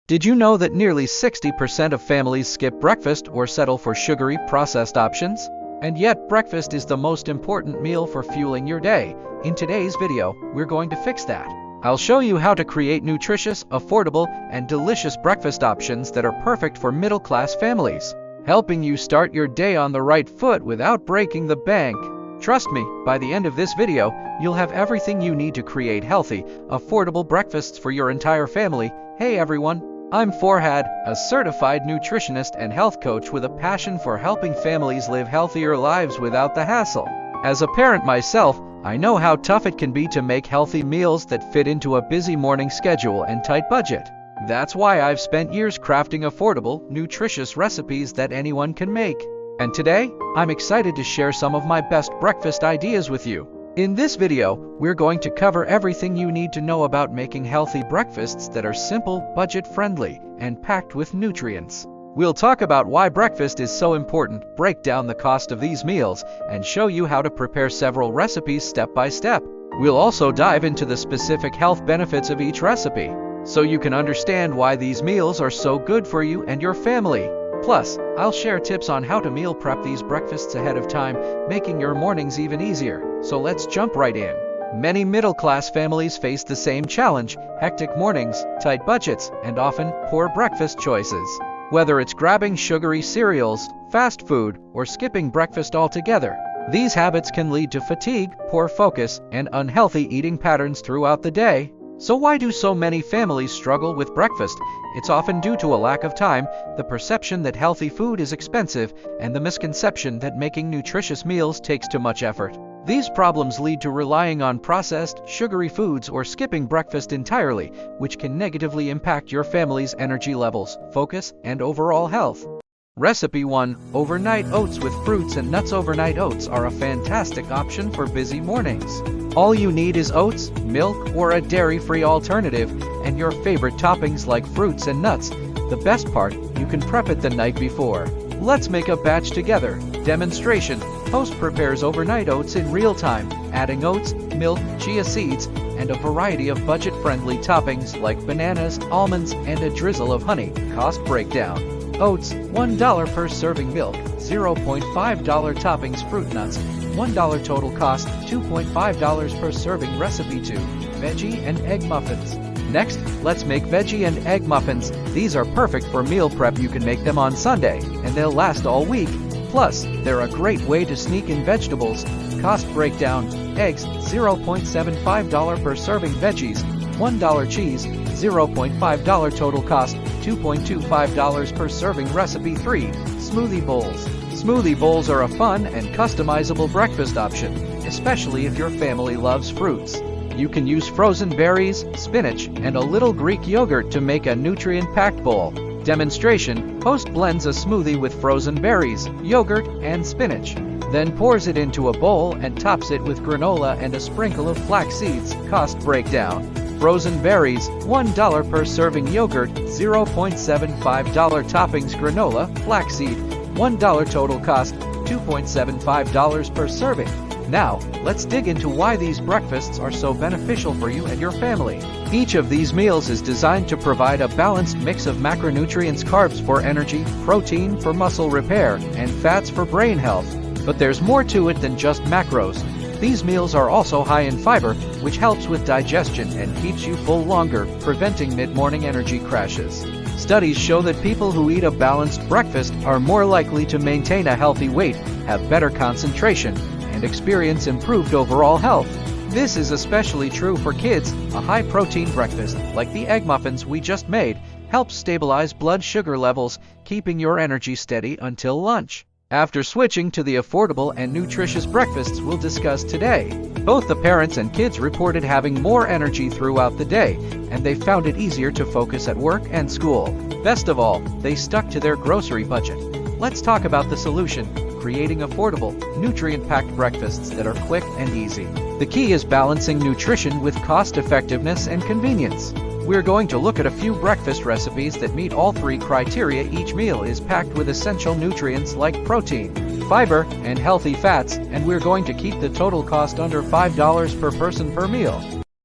Did you know that nearly 60% of families skip breakfast or settle for sugary, processed options? And yet, breakfast is the most important meal for fueling your day. In today's video, we're going to fix that. I'll show you how to create nutritious, affordable, and delicious breakfast options that are perfect for middle-class families, helping you start your day on the right foot without breaking the bank. Trust me, by the end of this video, you'll have everything you need to create healthy, affordable breakfasts for your entire family. Hey everyone, I'm Farhad, a certified nutritionist and health coach with a passion for helping families live healthier lives without the hassle. As a parent myself, I know how tough it can be to make healthy meals that fit into a busy morning schedule and tight budget. That's why I've spent years crafting affordable, nutritious recipes that anyone can make. And today, I'm excited to share some of my best breakfast ideas with you. In this video, we're going to cover everything you need to know about making healthy breakfasts that are simple, budget-friendly, and packed with nutrients. We'll talk about why breakfast is so important, break down the cost of these meals, and show you how to prepare several recipes step by step. We'll also dive into the specific health benefits of each recipe, so you can understand why these meals are so good for you and your family. Plus, I'll share tips on how to meal prep these breakfasts ahead of time, making your mornings even easier. So let's jump right in. Many middle-class families face the same challenge: hectic mornings, tight budgets, and often poor breakfast choices. Whether it's grabbing sugary cereals, fast food, or skipping breakfast altogether, these habits can lead to fatigue, poor focus, and unhealthy eating patterns throughout the day. So why do so many families struggle with breakfast? It's often due to a lack of time, the perception that healthy food is expensive, and the misconception that making nutritious meals takes too much effort. These problems lead to relying on processed, sugary foods or skipping breakfast entirely, which can negatively impact your family's energy levels, focus, and overall health. Recipe 1. Overnight oats with fruits and nuts. Overnight oats are a fantastic option for busy mornings. All you need is oats, milk, or a dairy-free alternative, and your favorite toppings like fruits and nuts. The best part, you can prep it the night before. Let's make a batch together. Demonstration. Host prepares overnight oats in real time, adding oats, milk, chia seeds, and a variety of budget-friendly toppings like bananas, almonds, and a drizzle of honey. Cost breakdown. Oats, $1 per serving. Milk, $0.5 toppings. Fruit nuts, $1 total. Cost, $2.5 per serving. Recipe 2. Veggie and egg muffins. Next, let's make veggie and egg muffins. These are perfect for meal prep. You can make them on Sunday, and they'll last all week. Plus, they're a great way to sneak in vegetables. Cost breakdown. Eggs, $0.75 per serving. Veggies, $1 cheese, $0.5 total. Cost, $2.25 per serving. Recipe 3. Smoothie bowls. Smoothie bowls are a fun and customizable breakfast option, especially if your family loves fruits. You can use frozen berries, spinach, and a little Greek yogurt to make a nutrient-packed bowl. Demonstration. Host blends a smoothie with frozen berries, yogurt, and spinach, then pours it into a bowl and tops it with granola and a sprinkle of flax seeds. Cost breakdown. Frozen berries, $1 per serving. Yogurt, $0.75 toppings. Granola, flaxseed, $1 total. Cost, $2.75 per serving. Now, let's dig into why these breakfasts are so beneficial for you and your family. Each of these meals is designed to provide a balanced mix of macronutrients: carbs for energy, protein for muscle repair, and fats for brain health. But there's more to it than just macros. These meals are also high in fiber, which helps with digestion and keeps you full longer, preventing mid-morning energy crashes. Studies show that people who eat a balanced breakfast are more likely to maintain a healthy weight, have better concentration, and experience improved overall health. This is especially true for kids. A high-protein breakfast, like the egg muffins we just made, helps stabilize blood sugar levels, keeping your energy steady until lunch. After switching to the affordable and nutritious breakfasts we'll discuss today, both the parents and kids reported having more energy throughout the day, and they found it easier to focus at work and school. Best of all, they stuck to their grocery budget. Let's talk about the solution: creating affordable, nutrient-packed breakfasts that are quick and easy. The key is balancing nutrition with cost-effectiveness and convenience. We're going to look at a few breakfast recipes that meet all three criteria. Each meal is packed with essential nutrients like protein, fiber, and healthy fats, and we're going to keep the total cost under $5 per person per meal.